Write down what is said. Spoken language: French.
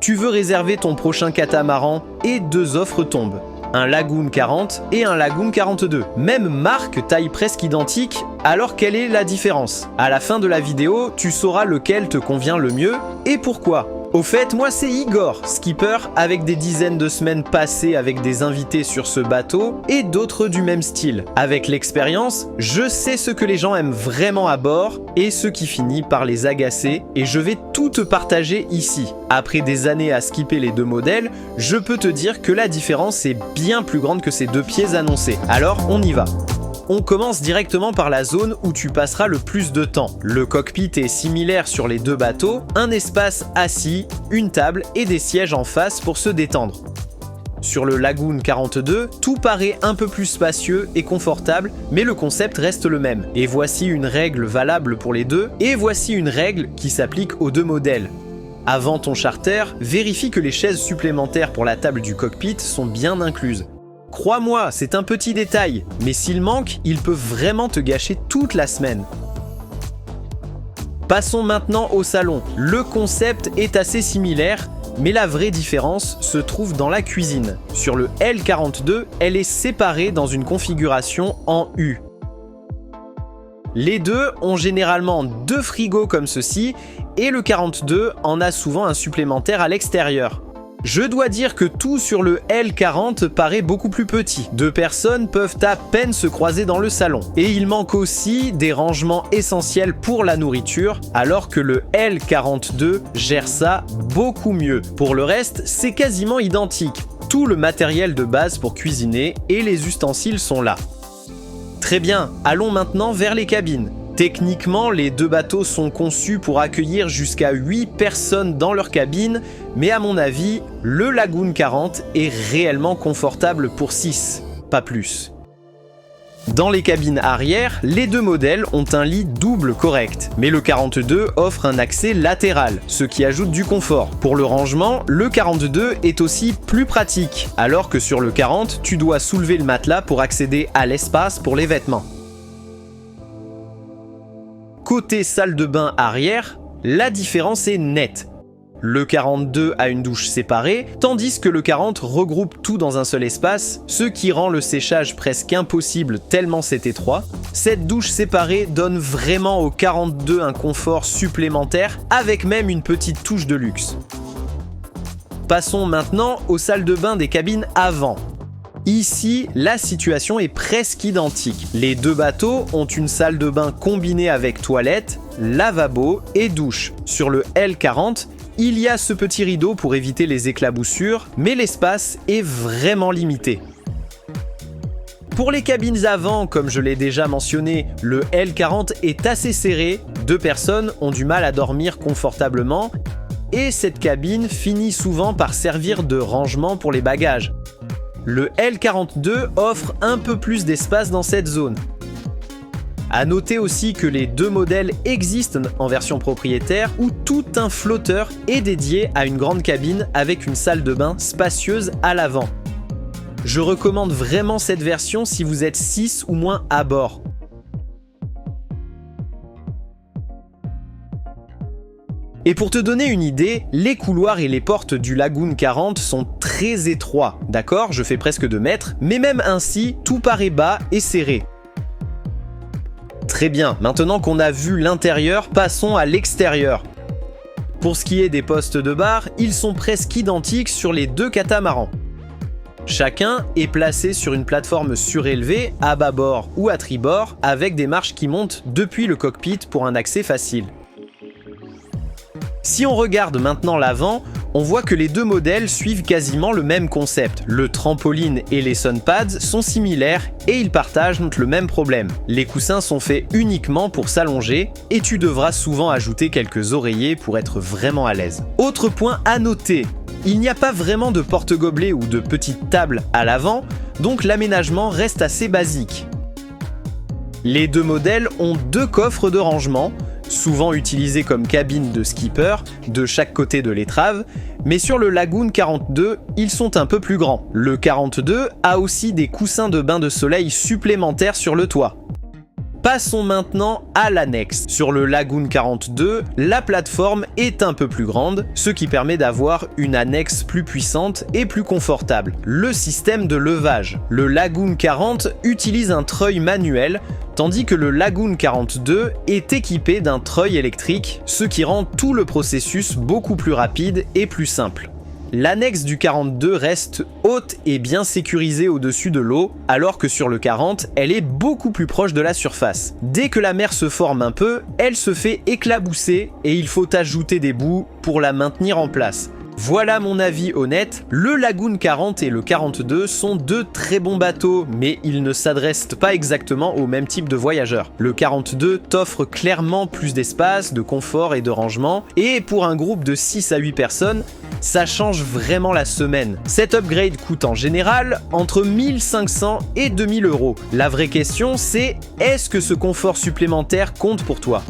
Tu veux réserver ton prochain catamaran et deux offres tombent. Un Lagoon 40 et un Lagoon 42. Même marque, taille presque identique, alors quelle est la différence? À la fin de la vidéo, tu sauras lequel te convient le mieux et pourquoi. Au fait, moi c'est Igor, skipper avec des dizaines de semaines passées avec des invités sur ce bateau et d'autres du même style. Avec l'expérience, je sais ce que les gens aiment vraiment à bord et ce qui finit par les agacer et je vais tout te partager ici. Après des années à skipper les deux modèles, je peux te dire que la différence est bien plus grande que ces deux pieds annoncés. Alors on y va. On commence directement par la zone où tu passeras le plus de temps. Le cockpit est similaire sur les deux bateaux, un espace assis, une table et des sièges en face pour se détendre. Sur le Lagoon 42, tout paraît un peu plus spacieux et confortable, mais le concept reste le même. Et voici une règle valable pour les deux, et voici une règle qui s'applique aux deux modèles. Avant ton charter, vérifie que les chaises supplémentaires pour la table du cockpit sont bien incluses. Crois-moi, c'est un petit détail, mais s'il manque, il peut vraiment te gâcher toute la semaine. Passons maintenant au salon. Le concept est assez similaire, mais la vraie différence se trouve dans la cuisine. Sur le L42, elle est séparée dans une configuration en U. Les deux ont généralement deux frigos comme ceci, et le 42 en a souvent un supplémentaire à l'extérieur. Je dois dire que tout sur le L40 paraît beaucoup plus petit. Deux personnes peuvent à peine se croiser dans le salon. Et il manque aussi des rangements essentiels pour la nourriture, alors que le L42 gère ça beaucoup mieux. Pour le reste, c'est quasiment identique. Tout le matériel de base pour cuisiner et les ustensiles sont là. Très bien, allons maintenant vers les cabines. Techniquement, les deux bateaux sont conçus pour accueillir jusqu'à 8 personnes dans leur cabine, mais à mon avis, le Lagoon 40 est réellement confortable pour 6, pas plus. Dans les cabines arrière, les deux modèles ont un lit double correct, mais le 42 offre un accès latéral, ce qui ajoute du confort. Pour le rangement, le 42 est aussi plus pratique, alors que sur le 40, tu dois soulever le matelas pour accéder à l'espace pour les vêtements. Côté salle de bain arrière, la différence est nette. Le 42 a une douche séparée, tandis que le 40 regroupe tout dans un seul espace, ce qui rend le séchage presque impossible tellement c'est étroit. Cette douche séparée donne vraiment au 42 un confort supplémentaire, avec même une petite touche de luxe. Passons maintenant aux salles de bain des cabines avant. Ici, la situation est presque identique. Les deux bateaux ont une salle de bain combinée avec toilette, lavabo et douche. Sur le L40, il y a ce petit rideau pour éviter les éclaboussures, mais l'espace est vraiment limité. Pour les cabines avant, comme je l'ai déjà mentionné, le L40 est assez serré, deux personnes ont du mal à dormir confortablement, et cette cabine finit souvent par servir de rangement pour les bagages. Le L42 offre un peu plus d'espace dans cette zone. A noter aussi que les deux modèles existent en version propriétaire où tout un flotteur est dédié à une grande cabine avec une salle de bain spacieuse à l'avant. Je recommande vraiment cette version si vous êtes 6 ou moins à bord. Et pour te donner une idée, les couloirs et les portes du Lagoon 40 sont très étroits, d'accord? Je fais presque 2 mètres, mais même ainsi, tout paraît bas et serré. Très bien, maintenant qu'on a vu l'intérieur, passons à l'extérieur. Pour ce qui est des postes de bar, ils sont presque identiques sur les deux catamarans. Chacun est placé sur une plateforme surélevée, à bâbord ou à tribord, avec des marches qui montent depuis le cockpit pour un accès facile. Si on regarde maintenant l'avant, on voit que les deux modèles suivent quasiment le même concept. Le trampoline et les sunpads sont similaires et ils partagent le même problème. Les coussins sont faits uniquement pour s'allonger et tu devras souvent ajouter quelques oreillers pour être vraiment à l'aise. Autre point à noter, il n'y a pas vraiment de porte-gobelets ou de petites tables à l'avant, donc l'aménagement reste assez basique. Les deux modèles ont 2 coffres de rangement, souvent utilisés comme cabine de skipper, de chaque côté de l'étrave, mais sur le Lagoon 42, ils sont un peu plus grands. Le 42 a aussi des coussins de bain de soleil supplémentaires sur le toit. Passons maintenant à l'annexe. Sur le Lagoon 42, la plateforme est un peu plus grande, ce qui permet d'avoir une annexe plus puissante et plus confortable. Le système de levage. Le Lagoon 40 utilise un treuil manuel, tandis que le Lagoon 42 est équipé d'un treuil électrique, ce qui rend tout le processus beaucoup plus rapide et plus simple. L'annexe du 42 reste haute et bien sécurisée au-dessus de l'eau, alors que sur le 40, elle est beaucoup plus proche de la surface. Dès que la mer se forme un peu, elle se fait éclabousser et il faut ajouter des boues pour la maintenir en place. Voilà mon avis honnête, le Lagoon 40 et le 42 sont deux très bons bateaux, mais ils ne s'adressent pas exactement au même type de voyageurs. Le 42 t'offre clairement plus d'espace, de confort et de rangement, et pour un groupe de 6 à 8 personnes, ça change vraiment la semaine. Cet upgrade coûte en général entre 1500 et 2000 euros. La vraie question c'est, est-ce que ce confort supplémentaire compte pour toi ?